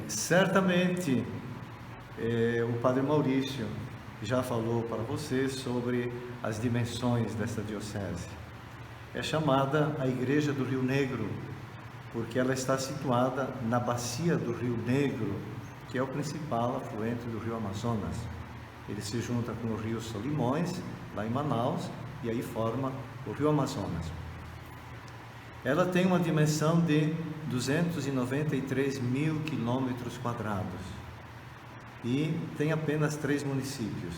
Certamente o Padre Maurício já falou para você sobre as dimensões dessa diocese. É chamada a Igreja do Rio Negro, porque ela está situada na bacia do Rio Negro, que é o principal afluente do Rio Amazonas. Ele se junta com o Rio Solimões, lá em Manaus, e aí forma o Rio Amazonas. Ela tem uma dimensão de 293 mil quilômetros quadrados e tem apenas 3 municípios: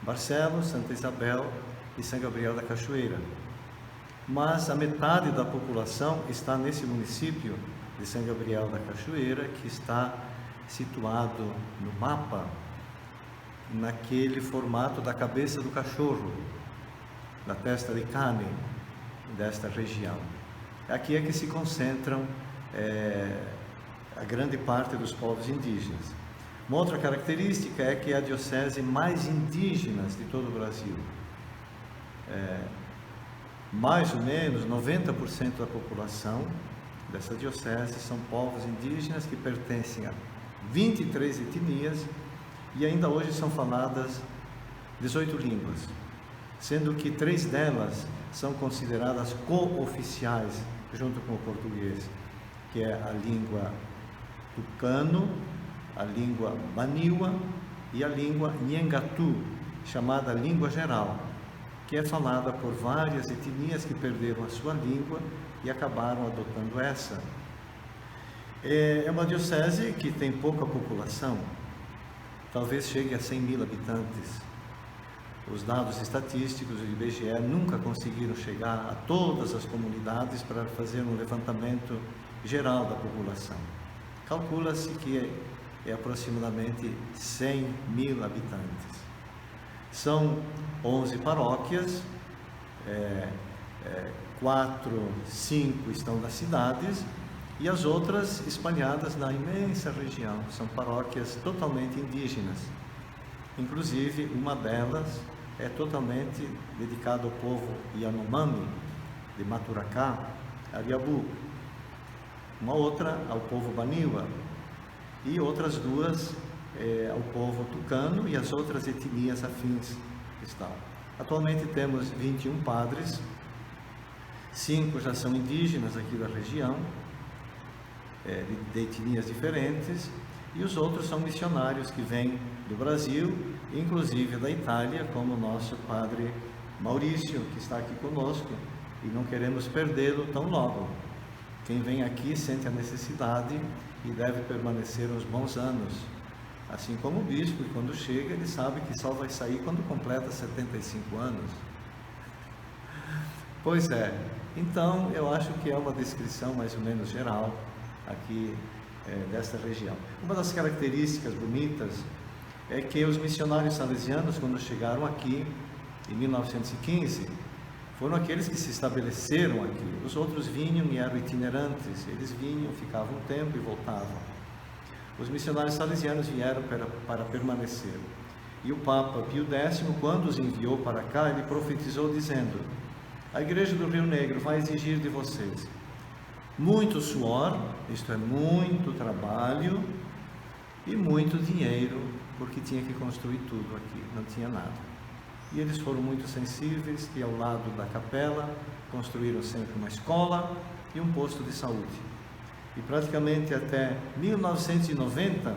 Barcelos, Santa Isabel e São Gabriel da Cachoeira. Mas a metade da população está nesse município de São Gabriel da Cachoeira, que está situado no mapa, naquele formato da cabeça do cachorro, da testa de cane desta região. Aqui é que se concentram a grande parte dos povos indígenas. Uma outra característica é que é a diocese mais indígena de todo o Brasil. Mais ou menos 90% da população dessa diocese são povos indígenas que pertencem a 23 etnias e ainda hoje são faladas 18 línguas, sendo que 3 delas são consideradas co-oficiais junto com o português, que é a língua tucano, a língua baniwa e a língua nhengatu, chamada língua geral, que é falada por várias etnias que perderam a sua língua e acabaram adotando essa. É uma diocese que tem pouca população, talvez chegue a 100 mil habitantes. Os dados estatísticos do IBGE nunca conseguiram chegar a todas as comunidades para fazer um levantamento geral da população. Calcula-se que é aproximadamente 100 mil habitantes. São 11 paróquias, 5 estão nas cidades e as outras espalhadas na imensa região. São paróquias totalmente indígenas. Inclusive, uma delas é totalmente dedicada ao povo Yanomami, de Maturacá, Ariabu. Uma outra ao povo Baniwa e outras 2 ao povo tucano e as outras etnias afins que estão. Atualmente temos 21 padres, 5 já são indígenas aqui da região, de etnias diferentes, e os outros são missionários que vêm do Brasil, inclusive da Itália, como o nosso Padre Maurício, que está aqui conosco, e não queremos perdê-lo tão logo. Quem vem aqui sente a necessidade e deve permanecer uns bons anos. Assim como o bispo, quando chega, ele sabe que só vai sair quando completa 75 anos. Pois é, então eu acho que é uma descrição mais ou menos geral aqui desta região. Uma das características bonitas é que os missionários salesianos, quando chegaram aqui em 1915, foram aqueles que se estabeleceram aqui. Os outros vinham e eram itinerantes, eles vinham, ficavam um tempo e voltavam. Os missionários salesianos vieram para permanecer. E o Papa Pio X, quando os enviou para cá, ele profetizou dizendo: a Igreja do Rio Negro vai exigir de vocês muito suor, isto é, muito trabalho e muito dinheiro, porque tinha que construir tudo aqui, não tinha nada. E eles foram muito sensíveis e ao lado da capela construíram sempre uma escola e um posto de saúde. E praticamente até 1990,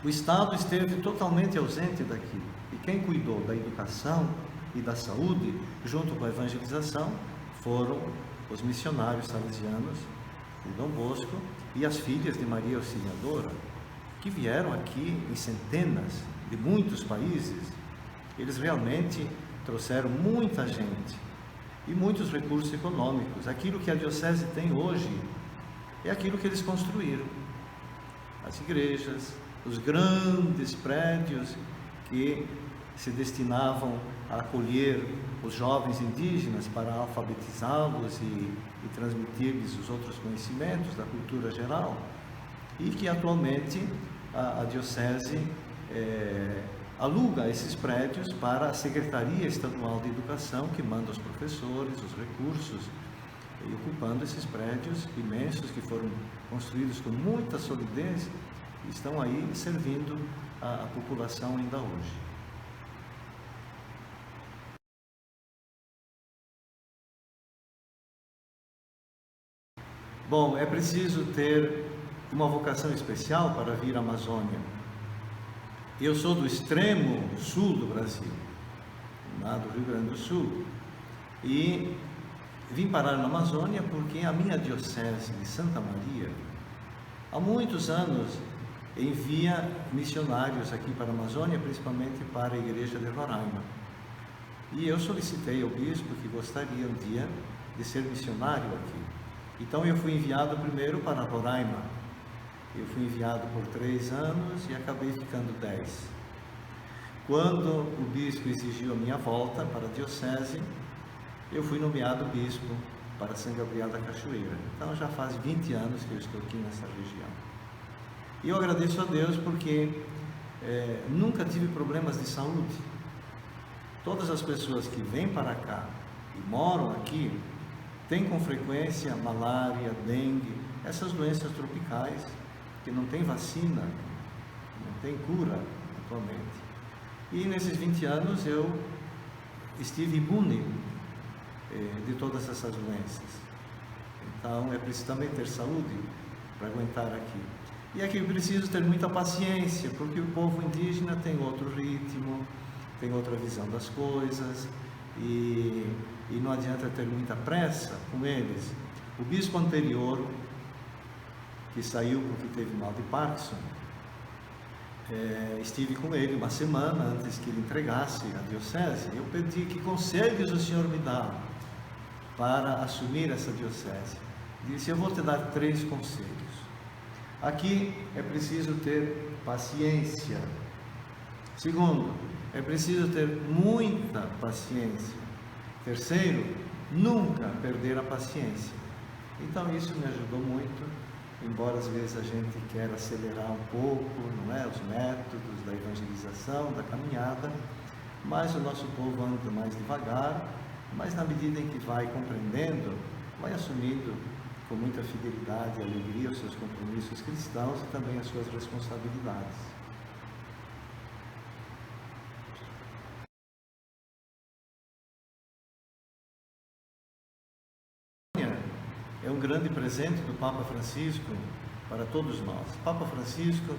o Estado esteve totalmente ausente daqui. E quem cuidou da educação e da saúde, junto com a evangelização, foram os missionários salesianos de Dom Bosco e as filhas de Maria Auxiliadora, que vieram aqui em centenas de muitos países. Eles realmente trouxeram muita gente e muitos recursos econômicos. Aquilo que a diocese tem hoje é aquilo que eles construíram. As igrejas, os grandes prédios que se destinavam a acolher os jovens indígenas para alfabetizá-los e transmitir-lhes os outros conhecimentos da cultura geral, e que atualmente a diocese aluga esses prédios para a Secretaria Estadual de Educação, que manda os professores, os recursos e ocupando esses prédios imensos que foram construídos com muita solidez e estão aí servindo a população ainda hoje. Bom, é preciso ter uma vocação especial para vir à Amazônia. Eu sou do extremo sul do Brasil, lá do Rio Grande do Sul, e vim parar na Amazônia porque a minha diocese de Santa Maria, há muitos anos, envia missionários aqui para a Amazônia, principalmente para a igreja de Roraima. E eu solicitei ao bispo que gostaria um dia de ser missionário aqui. Então eu fui enviado primeiro para Roraima. Eu fui enviado por 3 anos e acabei ficando 10. Quando o bispo exigiu a minha volta para a diocese, eu fui nomeado bispo para São Gabriel da Cachoeira. Então já faz 20 anos que eu estou aqui nessa região. E eu agradeço a Deus porque nunca tive problemas de saúde. Todas as pessoas que vêm para cá e moram aqui têm com frequência malária, dengue, essas doenças tropicais que não tem vacina, não tem cura atualmente. E nesses 20 anos eu estive imune de todas essas doenças. Então é preciso também ter saúde para aguentar aqui. E aqui é preciso ter muita paciência, porque o povo indígena tem outro ritmo, tem outra visão das coisas, e não adianta ter muita pressa com eles. O bispo anterior, que saiu porque teve mal de Parkinson, estive com ele uma semana antes que ele entregasse a diocese. Eu pedi: que conselhos o senhor me dá para assumir essa diocese? Disse: eu vou te dar 3 conselhos. Aqui é preciso ter paciência. Segundo, é preciso ter muita paciência. Terceiro, nunca perder a paciência. Então isso me ajudou muito, embora às vezes a gente queira acelerar um pouco, não é, os métodos da evangelização, da caminhada, mas o nosso povo anda mais devagar, mas na medida em que vai compreendendo, vai assumindo com muita fidelidade e alegria os seus compromissos cristãos e também as suas responsabilidades. É um grande presente do Papa Francisco para todos nós. O Papa Francisco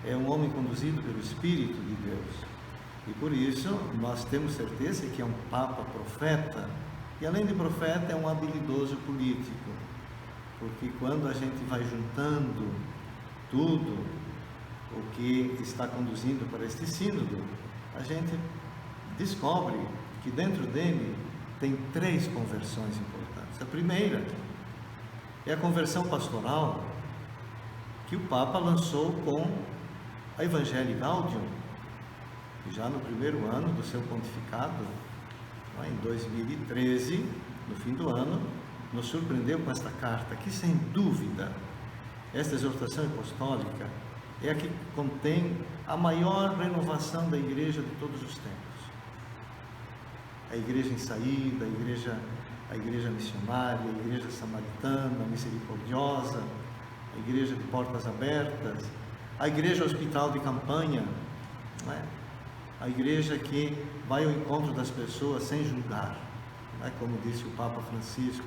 é um homem conduzido pelo Espírito de Deus e por isso nós temos certeza que é um Papa profeta e, além de profeta, é um habilidoso político, porque quando a gente vai juntando tudo o que está conduzindo para este sínodo, a gente descobre que dentro dele tem 3 conversões importantes. A primeira é a conversão pastoral que o Papa lançou com a Evangelii Gaudium, que já no primeiro ano do seu pontificado, em 2013, no fim do ano, nos surpreendeu com esta carta, que sem dúvida, esta exortação apostólica é a que contém a maior renovação da igreja de todos os tempos. A igreja em saída, a igreja missionária, a igreja samaritana, misericordiosa, a igreja de portas abertas, a igreja hospital de campanha, não é? A igreja que vai ao encontro das pessoas sem julgar, não é? Como disse o Papa Francisco: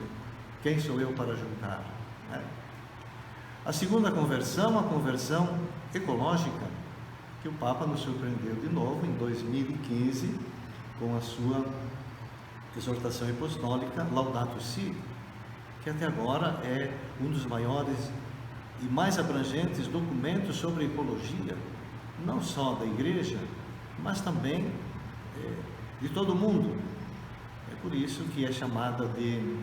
quem sou eu para julgar? Não é? A segunda conversão, a conversão ecológica, que o Papa nos surpreendeu de novo em 2015 com a sua exortação apostólica Laudato Si, que até agora é um dos maiores e mais abrangentes documentos sobre ecologia, não só da igreja, mas também de todo o mundo. É por isso que é chamada de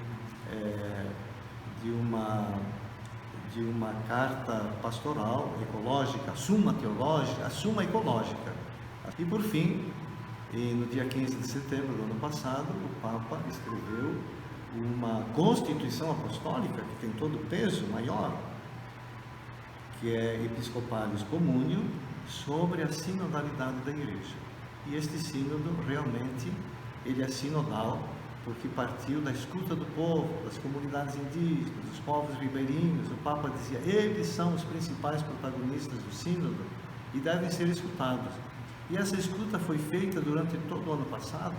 uma carta pastoral ecológica, suma teológica, a suma ecológica. E por fim, no dia 15 de setembro do ano passado, o Papa escreveu uma Constituição Apostólica, que tem todo o peso maior, que é Episcopalis Communium, sobre a sinodalidade da Igreja. E este sínodo realmente ele é sinodal, porque partiu da escuta do povo, das comunidades indígenas, dos povos ribeirinhos. O Papa dizia, eles são os principais protagonistas do sínodo e devem ser escutados. E essa escuta foi feita durante todo o ano passado,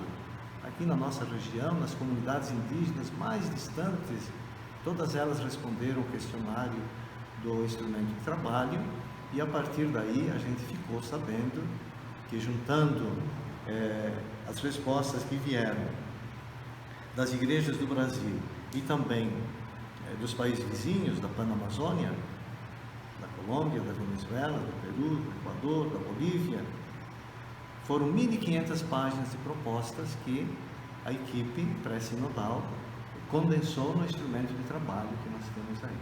aqui na nossa região, nas comunidades indígenas mais distantes. Todas elas responderam o questionário do instrumento de trabalho, e a partir daí a gente ficou sabendo que, juntando as respostas que vieram das igrejas do Brasil e também dos países vizinhos, da Panamazônia, da Colômbia, da Venezuela, do Peru, do Equador, da Bolívia, foram 1.500 páginas de propostas que a equipe pré-sinodal condensou no instrumento de trabalho que nós temos aí.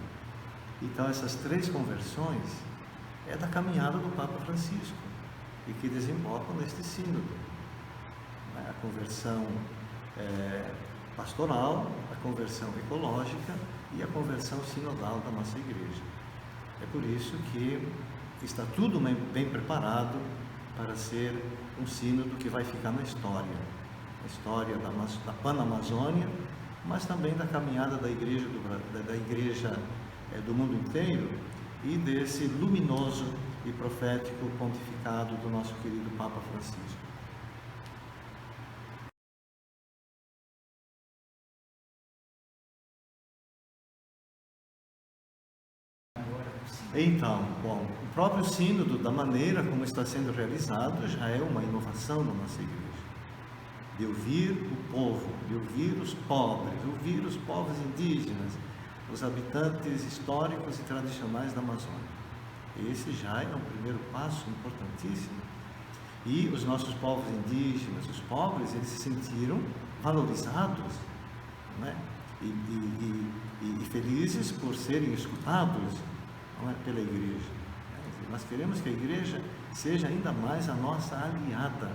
Então, essas 3 conversões é da caminhada do Papa Francisco e que desembocam neste sínodo. A conversão pastoral, a conversão ecológica e a conversão sinodal da nossa igreja. É por isso que está tudo bem preparado para ser um sínodo que vai ficar na história da Panamazônia, mas também da caminhada da igreja do mundo inteiro e desse luminoso e profético pontificado do nosso querido Papa Francisco. Então, bom, o próprio sínodo, da maneira como está sendo realizado, já é uma inovação na nossa igreja. De ouvir o povo, de ouvir os pobres, ouvir os povos indígenas, os habitantes históricos e tradicionais da Amazônia. Esse já é um primeiro passo importantíssimo. E os nossos povos indígenas, os pobres, eles se sentiram valorizados, não é? E felizes por serem escutados, não é, pela igreja. Nós queremos que a igreja seja ainda mais a nossa aliada,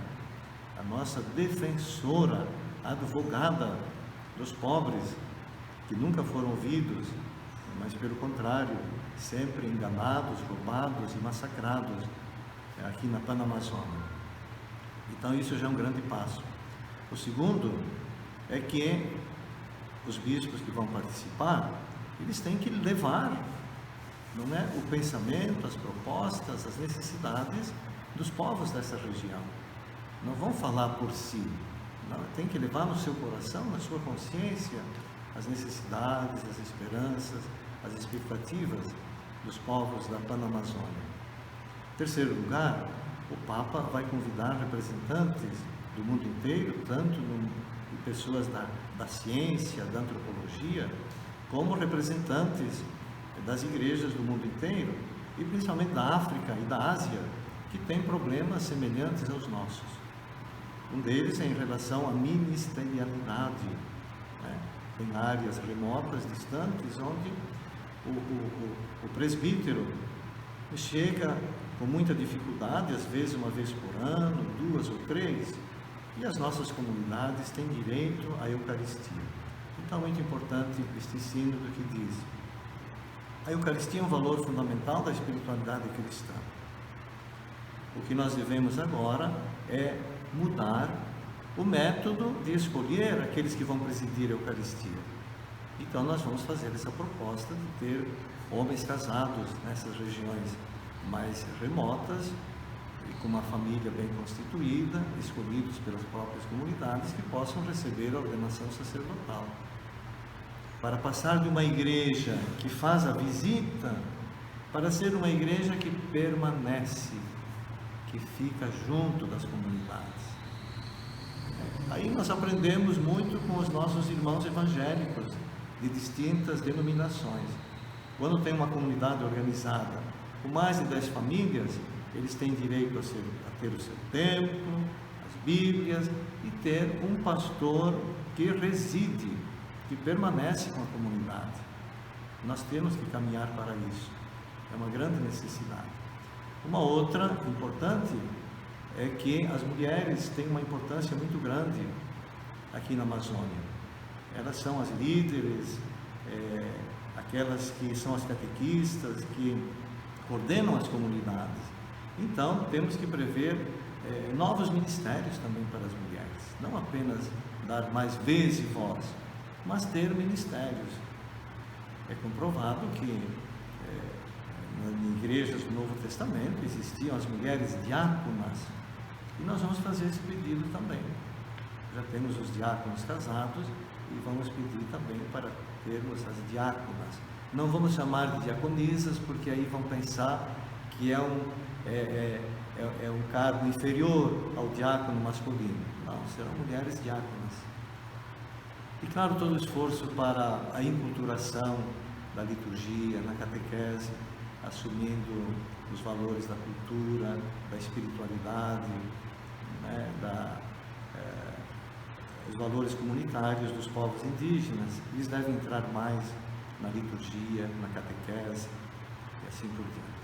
a nossa defensora, advogada dos pobres, que nunca foram ouvidos, mas pelo contrário, sempre enganados, roubados e massacrados aqui na Panamazônia. Então isso já é um grande passo. O segundo é que os bispos que vão participar, eles têm que levar, não é, o pensamento, as propostas, as necessidades dos povos dessa região. Não vão falar por si, não, tem que levar no seu coração, na sua consciência, as necessidades, as esperanças, as expectativas dos povos da Panamazônia. Em terceiro lugar, o Papa vai convidar representantes do mundo inteiro, tanto de pessoas da ciência, da antropologia, como representantes das igrejas do mundo inteiro, e principalmente da África e da Ásia, que têm problemas semelhantes aos nossos. Um deles é em relação à ministerialidade, né? Tem áreas remotas, distantes, onde o presbítero chega com muita dificuldade, às vezes uma vez por ano, 2 ou 3, e as nossas comunidades têm direito à Eucaristia. Então é muito importante este sínodo que diz: a Eucaristia é um valor fundamental da espiritualidade cristã. O que nós devemos agora é mudar o método de escolher aqueles que vão presidir a Eucaristia. Então nós vamos fazer essa proposta de ter homens casados nessas regiões mais remotas e com uma família bem constituída, escolhidos pelas próprias comunidades, que possam receber a ordenação sacerdotal. Para passar de uma igreja que faz a visita para ser uma igreja que permanece, que fica junto das comunidades. Aí nós aprendemos muito com os nossos irmãos evangélicos de distintas denominações. Quando tem uma comunidade organizada com mais de 10 famílias, eles têm direito a ter o seu templo, as Bíblias e ter um pastor que reside, que permanece com a comunidade. Nós temos que caminhar para isso. É uma grande necessidade. Uma outra importante é que as mulheres têm uma importância muito grande aqui na Amazônia. Elas são as líderes, aquelas que são as catequistas, que coordenam as comunidades. Então, temos que prever novos ministérios também para as mulheres, não apenas dar mais vez e voz, mas ter ministérios. É comprovado que em igrejas do Novo Testamento existiam as mulheres diáconas, e nós vamos fazer esse pedido também. Já temos os diáconos casados e vamos pedir também para termos as diáconas. Não vamos chamar de diaconisas, porque aí vão pensar que é um cargo inferior ao diácono masculino. Não, serão mulheres diáconas. E claro, todo o esforço para a inculturação da liturgia, na catequese, assumindo os valores da cultura, da espiritualidade, né, os valores comunitários dos povos indígenas. Eles devem entrar mais na liturgia, na catequese e assim por diante.